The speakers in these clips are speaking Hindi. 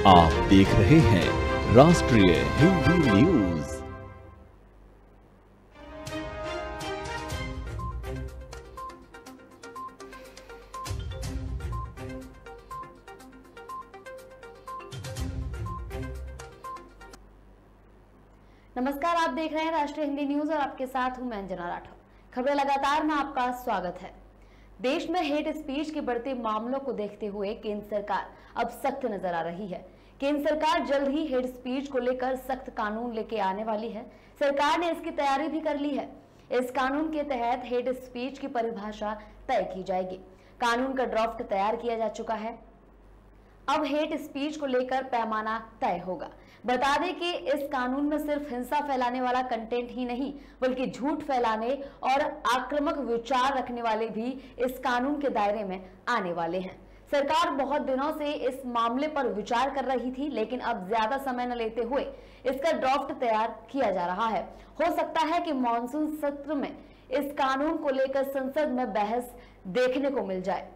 आप देख रहे हैं राष्ट्रीय हिंदी न्यूज। नमस्कार, आप देख रहे हैं राष्ट्रीय हिंदी न्यूज और आपके साथ हूं मैं अंजना राठौर। खबरें लगातार में आपका स्वागत है। देश में हेट स्पीच के बढ़ते मामलों को देखते हुए केंद्र सरकार अब सख्त नजर आ रही है। केंद्र सरकार जल्द ही हेट स्पीच को लेकर सख्त कानून लेके आने वाली है। सरकार ने इसकी तैयारी भी कर ली है। इस कानून के तहत हेट स्पीच की परिभाषा तय की जाएगी। कानून का ड्राफ्ट तैयार किया जा चुका है। अब हेट स्पीच को लेकर पैमाना तय होगा। बता दें कि इस कानून में सिर्फ हिंसा फैलाने वाला कंटेंट ही नहीं, बल्कि झूठ फैलाने और आक्रामक विचार रखने वाले भी इस कानून के दायरे में आने वाले हैं। सरकार बहुत दिनों से इस मामले पर विचार कर रही थी, लेकिन अब ज्यादा समय न लेते हुए इसका ड्राफ्ट तैयार किया जा रहा है। हो सकता है कि मॉनसून सत्र में इस कानून को लेकर संसद में बहस देखने को मिल जाए।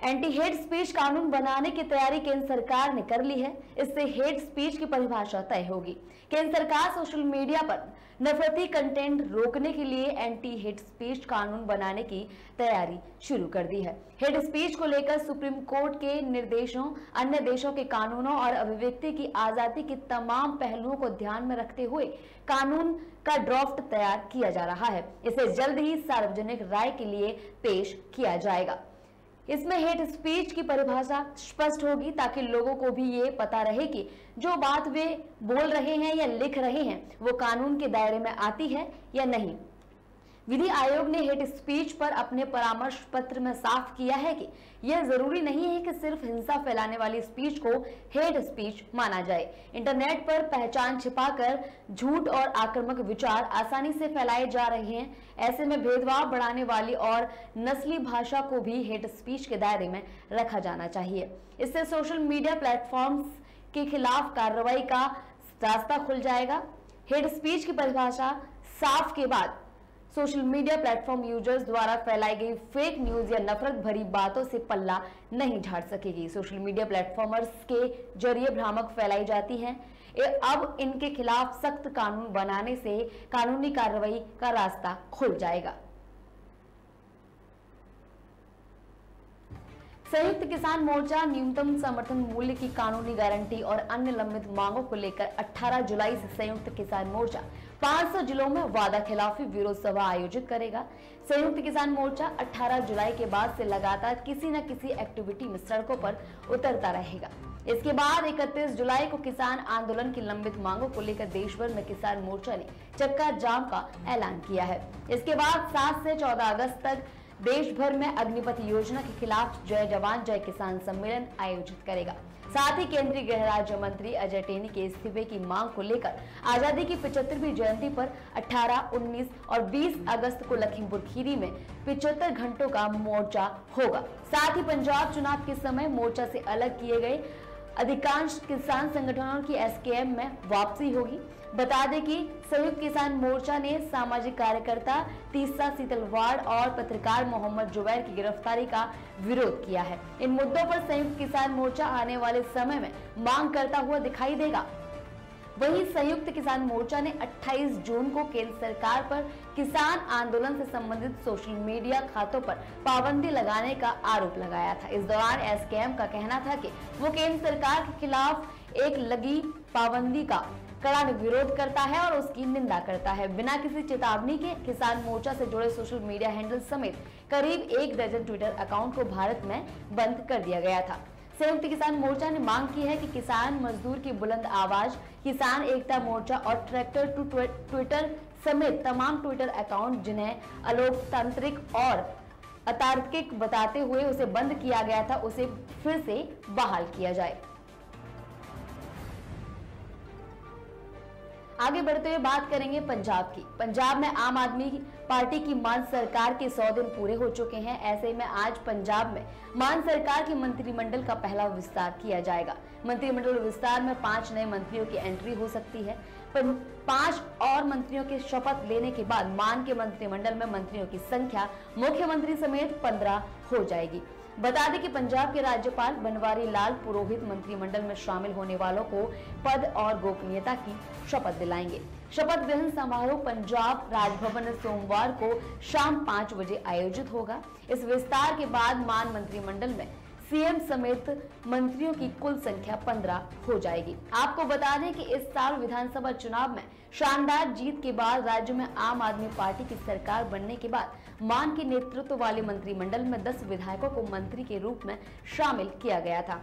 एंटी हेट स्पीच कानून बनाने की तैयारी केंद्र सरकार ने कर ली है। इससे हेट स्पीच की परिभाषा तय होगी। केंद्र सरकार सोशल मीडिया पर नफरती कंटेंट रोकने के लिए एंटी हेट स्पीच कानून बनाने की तैयारी शुरू कर दी है। हेट स्पीच को लेकर सुप्रीम कोर्ट के निर्देशों, अन्य देशों के कानूनों और अभिव्यक्ति की आजादी के तमाम पहलुओं को ध्यान में रखते हुए कानून का ड्राफ्ट तैयार किया जा रहा है। इसे जल्द ही सार्वजनिक राय के लिए पेश किया जाएगा। इसमें हेट स्पीच की परिभाषा स्पष्ट होगी ताकि लोगों को भी ये पता रहे कि जो बात वे बोल रहे हैं या लिख रहे हैं वो कानून के दायरे में आती है या नहीं। विधि आयोग ने हेट स्पीच पर अपने परामर्श पत्र में साफ किया है कि यह जरूरी नहीं है कि सिर्फ हिंसा फैलाने वाली स्पीच को हेट स्पीच माना जाए। इंटरनेट पर पहचान छिपाकर झूठ और आक्रामक विचार आसानी से फैलाए जा रहे हैं। ऐसे में भेदभाव बढ़ाने वाली और नस्ली भाषा को भी हेट स्पीच के दायरे में रखा जाना चाहिए। इससे सोशल मीडिया प्लेटफॉर्म्स के खिलाफ कार्रवाई का रास्ता खुल जाएगा। हेट स्पीच की परिभाषा साफ के बाद सोशल मीडिया प्लेटफॉर्म यूजर्स द्वारा फैलाई गई फेक न्यूज या नफरत भरी बातों से पल्ला नहीं झाड़ सकेगी। सोशल मीडिया प्लेटफॉर्मर्स के जरिए भ्रामक फैलाई जाती हैं। अब इनके खिलाफ सख्त कानून बनाने से कानूनी कार्रवाई का रास्ता खुल जाएगा। संयुक्त किसान मोर्चा न्यूनतम समर्थन मूल्य की कानूनी गारंटी और अन्य लंबित मांगों को लेकर 18 जुलाई से संयुक्त किसान मोर्चा 500 जिलों में वादा खिलाफी विरोध सभा आयोजित करेगा। संयुक्त किसान मोर्चा 18 जुलाई के बाद से लगातार किसी न किसी एक्टिविटी में सड़कों पर उतरता रहेगा। इसके बाद 31 जुलाई को किसान आंदोलन की लंबित मांगों को लेकर देश भर में किसान मोर्चा ने चक्का जाम का ऐलान किया है। इसके बाद 7 से 14 अगस्त तक देश भर में अग्निपथ योजना के खिलाफ जय जवान जय किसान सम्मेलन आयोजित करेगा। साथ ही केंद्रीय गृह राज्य मंत्री अजय टेनी के इस्तीफे की मांग को लेकर आजादी की 75वीं जयंती पर 18, 19 और 20 अगस्त को लखीमपुर खीरी में 75 घंटों का मोर्चा होगा। साथ ही पंजाब चुनाव के समय मोर्चा से अलग किए गए अधिकांश किसान संगठनों की एसकेएम में वापसी होगी। बता दें कि संयुक्त किसान मोर्चा ने सामाजिक कार्यकर्ता तीसरा सीतलवाड़ और पत्रकार मोहम्मद जुबैर की गिरफ्तारी का विरोध किया है। इन मुद्दों पर संयुक्त किसान मोर्चा आने वाले समय में मांग करता हुआ दिखाई देगा। वहीं संयुक्त किसान मोर्चा ने 28 जून को केंद्र सरकार पर किसान आंदोलन से संबंधित सोशल मीडिया खातों पर पाबंदी लगाने का आरोप लगाया था। इस दौरान एसकेएम का कहना था कि वो केंद्र सरकार के खिलाफ एक लगी पाबंदी का कड़ा विरोध करता है और उसकी निंदा करता है। बिना किसी चेतावनी के किसान मोर्चा से जुड़े सोशल मीडिया हैंडल समेत करीब 1 दर्जन ट्विटर अकाउंट को भारत में बंद कर दिया गया था। संयुक्त किसान मोर्चा ने मांग की है कि किसान मजदूर की बुलंद आवाज, किसान एकता मोर्चा और ट्रैक्टर टू ट्विटर समेत तमाम ट्विटर अकाउंट जिन्हें अलोकतांत्रिक और अतार्किक बताते हुए उसे बंद किया गया था, उसे फिर से बहाल किया जाए। आगे बढ़ते हुए बात करेंगे पंजाब की। पंजाब में आम आदमी पार्टी की मान सरकार के 100 दिन पूरे हो चुके हैं। ऐसे में आज पंजाब में मान सरकार की मंत्रिमंडल का पहला विस्तार किया जाएगा। मंत्रिमंडल विस्तार में 5 नए मंत्रियों की एंट्री हो सकती है। 5 और मंत्रियों के शपथ लेने के बाद मान के मंत्रिमंडल में मंत्रियों की संख्या मुख्यमंत्री समेत 15 हो जाएगी। बता दें कि पंजाब के राज्यपाल बनवारी लाल पुरोहित मंत्रिमंडल में शामिल होने वालों को पद और गोपनीयता की शपथ दिलाएंगे। शपथ ग्रहण समारोह पंजाब राजभवन में सोमवार को शाम 5 बजे आयोजित होगा। इस विस्तार के बाद मान मंत्रिमंडल में सीएम समेत मंत्रियों की कुल संख्या 15 हो जाएगी। आपको बता दें कि इस साल विधानसभा चुनाव में शानदार जीत के बाद राज्य में आम आदमी पार्टी की सरकार बनने के बाद मान के नेतृत्व वाले मंत्रिमंडल में 10 विधायकों को मंत्री के रूप में शामिल किया गया था।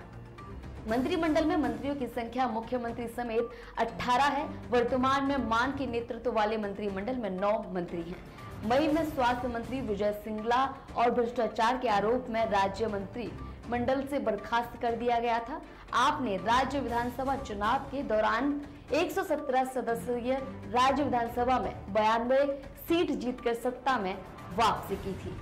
मंत्रिमंडल में मंत्रियों की संख्या मुख्यमंत्री समेत 18 है। वर्तमान में मान के नेतृत्व वाले मंत्रिमंडल में 9 मंत्री हैं। मई में स्वास्थ्य मंत्री विजय सिंगला और भ्रष्टाचार के आरोप में राज्य मंत्री मंडल से बर्खास्त कर दिया गया था। आपने राज्य विधानसभा चुनाव के दौरान 117 सदस्यीय राज्य विधानसभा में 92 सीट जीतकर सत्ता में वापसी की थी।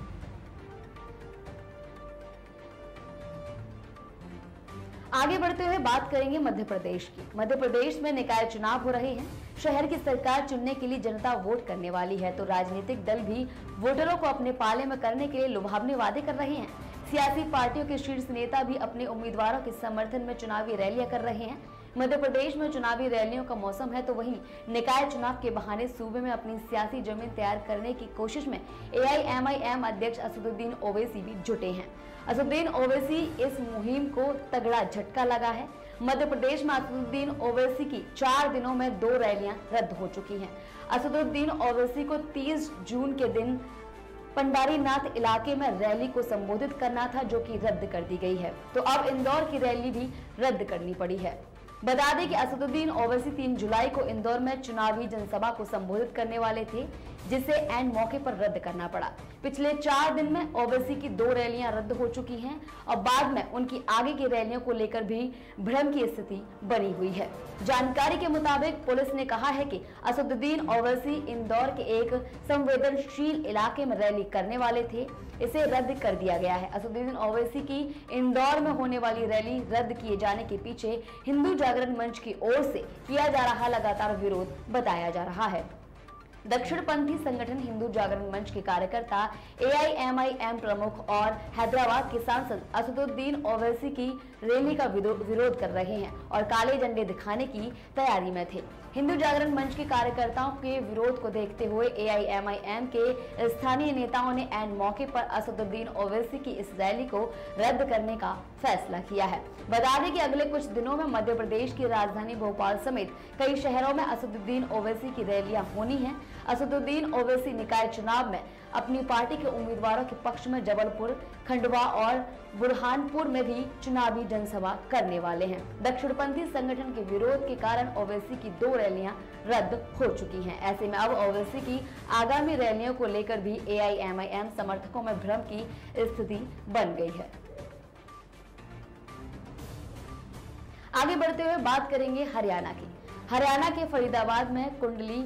आगे बढ़ते हुए बात करेंगे मध्य प्रदेश की। मध्य प्रदेश में निकाय चुनाव हो रहे हैं। शहर की सरकार चुनने के लिए जनता वोट करने वाली है, तो राजनीतिक दल भी वोटरों को अपने पाले में करने के लिए लुभावने वादे कर रहे हैं। सियासी पार्टियों के शीर्ष नेता भी अपने उम्मीदवारों के समर्थन में चुनावी रैलियां कर रहे हैं। मध्य प्रदेश में चुनावी रैलियों का मौसम है, तो वहीं निकाय चुनाव के बहाने सूबे में अपनी सियासी जमीन तैयार करने की कोशिश में AIMIM अध्यक्ष असदुद्दीन ओवैसी भी जुटे हैं। असदुद्दीन ओवैसी इस मुहिम को तगड़ा झटका लगा है। मध्य प्रदेश में असदुद्दीन ओवैसी की 4 दिनों में 2 रैलियां रद्द हो चुकी हैं। असदुद्दीन ओवैसी को 30 जून के दिन पंडारीनाथ इलाके में रैली को संबोधित करना था, जो कि रद्द कर दी गई है। तो अब इंदौर की रैली भी रद्द करनी पड़ी है। बता दें कि असदुद्दीन ओवैसी 3 जुलाई को इंदौर में चुनावी जनसभा को संबोधित करने वाले थे, जिसे एन मौके पर रद्द करना पड़ा। पिछले 4 दिन में ओवैसी की 2 रैलियां रद्द हो चुकी हैं और बाद में उनकी आगे की रैलियों को लेकर भी भ्रम की स्थिति बनी हुई है। जानकारी के मुताबिक पुलिस ने कहा है कि असदुद्दीन ओवैसी इंदौर के एक संवेदनशील इलाके में रैली करने वाले थे, इसे रद्द कर दिया गया है। असदुद्दीन ओवैसी की इंदौर में होने वाली रैली रद्द किए जाने के पीछे हिंदू जागरण मंच की ओर से किया जा रहा लगातार विरोध बताया जा रहा है। दक्षिणपंथी संगठन हिंदू जागरण मंच के कार्यकर्ता AIMIM प्रमुख और हैदराबाद के सांसद असदुद्दीन ओवैसी की रैली का विरोध कर रहे हैं और काले झंडे दिखाने की तैयारी में थे। हिंदू जागरण मंच के कार्यकर्ताओं के विरोध को देखते हुए AIMIM के स्थानीय नेताओं ने एन मौके पर असदुद्दीन ओवैसी की इस रैली को रद्द करने का फैसला किया है। बता दें कि अगले कुछ दिनों में मध्य प्रदेश की राजधानी भोपाल समेत कई शहरों में असदुद्दीन ओवैसी की रैलियां होनी हैं। असदुद्दीन ओवैसी निकाय चुनाव में अपनी पार्टी के उम्मीदवारों के पक्ष में जबलपुर, खंडवा और बुरहानपुर में भी चुनावी जनसभा करने वाले हैं। दक्षिणपंथी संगठन के विरोध के कारण ओवैसी की 2 रैलियां रद्द हो चुकी हैं। ऐसे में अब ओवैसी की आगामी रैलियों को लेकर भी AIMIM समर्थकों में भ्रम की स्थिति बन गई है। आगे बढ़ते हुए बात करेंगे हरियाणा की। हरियाणा के फरीदाबाद में कुंडली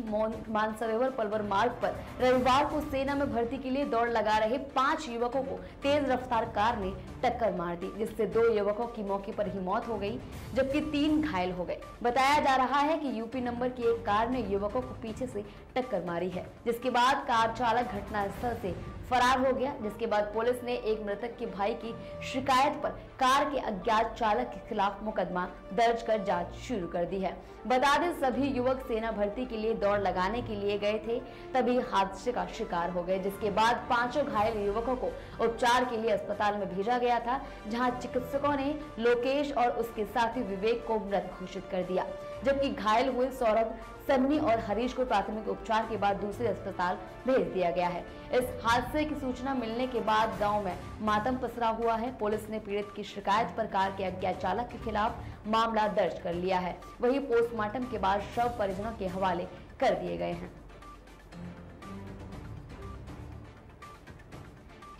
मानसरोवर पलवल मार्ग पर रविवार को सेना में भर्ती के लिए दौड़ लगा रहे 5 युवकों को तेज रफ्तार कार ने टक्कर मार दी, जिससे 2 युवकों की मौके पर ही मौत हो गई, जबकि 3 घायल हो गए। बताया जा रहा है कि यूपी नंबर की एक कार ने युवकों को पीछे से टक्कर मारी है, जिसके बाद कार चालक घटनास्थल से फरार हो गया। जिसके बाद पुलिस ने एक मृतक के भाई की शिकायत पर कार के अज्ञात चालक के खिलाफ मुकदमा दर्ज कर जांच शुरू कर दी है। बता दें सभी युवक सेना भर्ती के लिए दौड़ लगाने के लिए गए थे, तभी हादसे का शिकार हो गए, जिसके बाद 5 घायल युवकों को उपचार के लिए अस्पताल में भेजा गया था, जहां चिकित्सकों ने लोकेश और उसके साथी विवेक को मृत घोषित कर दिया, जबकि घायल हुए सौरभ, सन्नी और हरीश को प्राथमिक उपचार के बाद दूसरे अस्पताल भेज दिया गया है। इस हादसे की सूचना मिलने के बाद गांव में मातम पसरा हुआ है। पुलिस ने पीड़ित की शिकायत पर कार के अज्ञात चालक के खिलाफ मामला दर्ज कर लिया है। वहीं पोस्टमार्टम के बाद शव परिजनों के हवाले कर दिए गए हैं।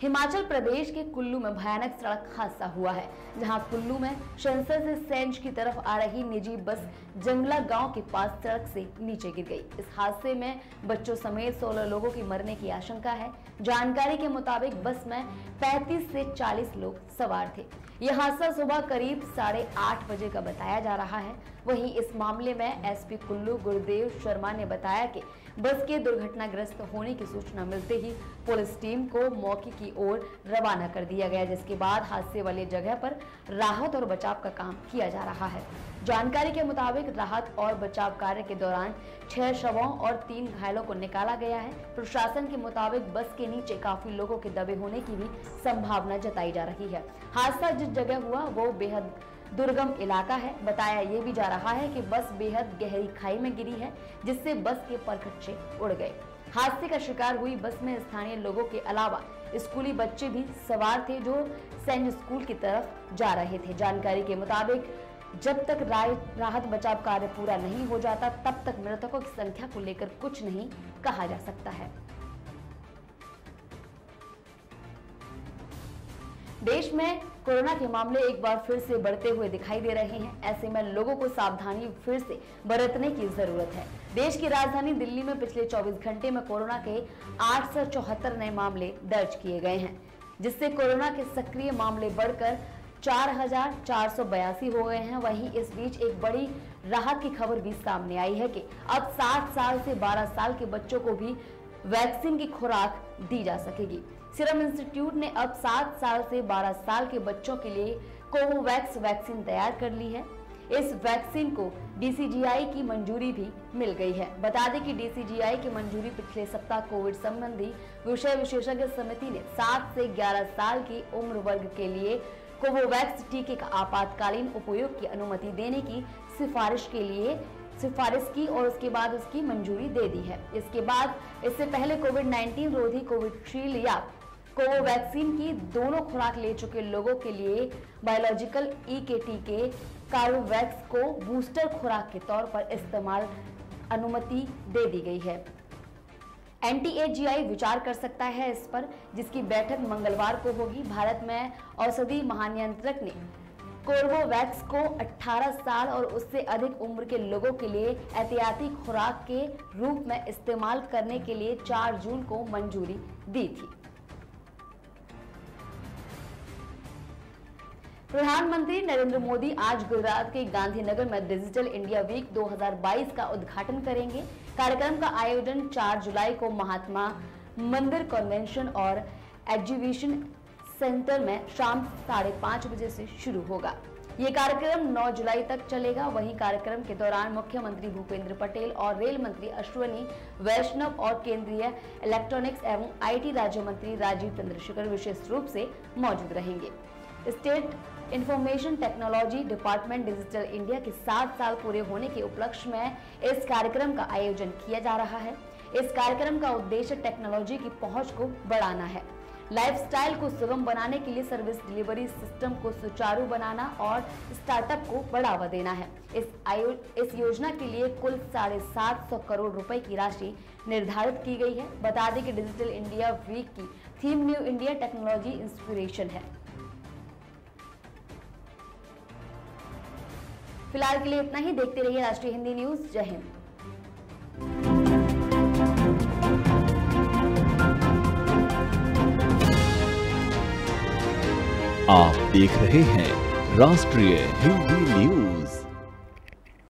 हिमाचल प्रदेश के कुल्लू में भयानक सड़क हादसा हुआ है, जहां कुल्लू में शंसर से सेंज की तरफ आ रही निजी बस जंगला गांव के पास सड़क से नीचे गिर गई। इस हादसे में बच्चों समेत 16 लोगों की मरने की आशंका है। जानकारी के मुताबिक बस में 35 से 40 लोग सवार थे। यह हादसा सुबह करीब 8:30 बजे का बताया जा रहा है। वहीं इस मामले में एसपी कुल्लू गुरुदेव शर्मा ने बताया कि बस के दुर्घटनाग्रस्त होने की सूचना मिलते ही पुलिस टीम को मौके की ओर रवाना कर दिया गया, जिसके बाद हादसे वाली जगह पर राहत और बचाव का काम किया जा रहा है। जानकारी के मुताबिक राहत और बचाव कार्य के दौरान 6 शवों और 3 घायलों को निकाला गया है। प्रशासन के मुताबिक बस के नीचे काफी लोगों के दबे होने की भी संभावना जताई जा रही है। हादसा जिस जगह हुआ वो बेहद दुर्गम इलाका है। बताया ये भी जा रहा है कि बस बेहद गहरी खाई में गिरी है, जिससे बस के परखच्चे उड़ गए। हादसे का शिकार हुई बस में स्थानीय लोगों के अलावा स्कूली बच्चे भी सवार थे, जो सैन्य स्कूल की तरफ जा रहे थे। जानकारी के मुताबिक जब तक राहत बचाव कार्य पूरा नहीं हो जाता, तब तक मृतकों की संख्या को लेकर कुछ नहीं कहा जा सकता है। देश में कोरोना के मामले एक बार फिर से बढ़ते हुए दिखाई दे रहे हैं। ऐसे में लोगों को सावधानी फिर से बरतने की जरूरत है। देश की राजधानी दिल्ली में पिछले 24 घंटे में कोरोना के 874 नए मामले दर्ज किए गए हैं, जिससे कोरोना के सक्रिय मामले बढ़कर 4482 हो गए हैं। वहीं इस बीच एक बड़ी राहत की खबर भी सामने आई है कि अब 7 साल से 12 साल के बच्चों को भी वैक्सीन की खुराक दी जा सकेगी। सीरम इंस्टीट्यूट ने अब 7 साल से 12 साल के बच्चों के लिए कोवोवैक्स वैक्सीन तैयार कर ली है। इस वैक्सीन को डीसीजीआई की मंजूरी भी मिल गई है। बता दें कि डीसीजीआई की मंजूरी पिछले सप्ताह कोविड संबंधी विषय विशेषज्ञ समिति ने 7 से 11 साल की उम्र वर्ग के लिए कोवोवैक्स टीके का आपातकालीन उपयोग की अनुमति देने की सिफारिश की और उसके बाद उसकी मंजूरी दे दी है। इससे पहले कोविड-19 रोधी कोविशील्ड या कोवैक्सीन की दोनों खुराक ले चुके लोगों के लिए बायोलॉजिकल ई के टीके कार्बोवैक्स को बूस्टर खुराक के तौर पर इस्तेमाल अनुमति दे दी गई है। एनटीएजीआई विचार कर सकता है इस पर, जिसकी बैठक मंगलवार को होगी। भारत में औषधि महानियंत्रक ने कोवोवैक्स को 18 साल और उससे अधिक उम्र के लोगों के लिए एहतियाती खुराक के रूप में इस्तेमाल करने के लिए 4 जून को मंजूरी दी थी। प्रधानमंत्री नरेंद्र मोदी आज गुजरात के गांधीनगर में डिजिटल इंडिया वीक 2022 का उद्घाटन करेंगे। कार्यक्रम का आयोजन 4 जुलाई को महात्मा मंदिर कन्वेंशन और एग्जीबिशन सेंटर में शाम 5:30 बजे से शुरू होगा। ये कार्यक्रम 9 जुलाई तक चलेगा। वहीं कार्यक्रम के दौरान मुख्यमंत्री भूपेंद्र पटेल और रेल मंत्री अश्विनी वैष्णव और केंद्रीय इलेक्ट्रॉनिक्स एवं आईटी राज्य मंत्री राजीव चंद्रशेखर विशेष रूप से मौजूद रहेंगे। State information technology department digital India के 7 साल पूरे होने के उपलक्ष्य में इस कार्यक्रम का आयोजन किया जा रहा है। इस कार्यक्रम का उद्देश्य टेक्नोलॉजी की पहुंच को बढ़ाना है, लाइफस्टाइल को सुगम बनाने के लिए सर्विस डिलीवरी सिस्टम को सुचारू बनाना और स्टार्टअप को बढ़ावा देना है। इस योजना के लिए कुल 750 करोड़ रुपए की राशि निर्धारित की गई है। बता दें कि डिजिटल इंडिया वीक की theme new India technology inspiration है। फिलहाल के लिए इतना ही। देखते रहिए राष्ट्रीय हिंदी न्यूज। जय हिंद। आप देख रहे हैं राष्ट्रीय हिंदी न्यूज।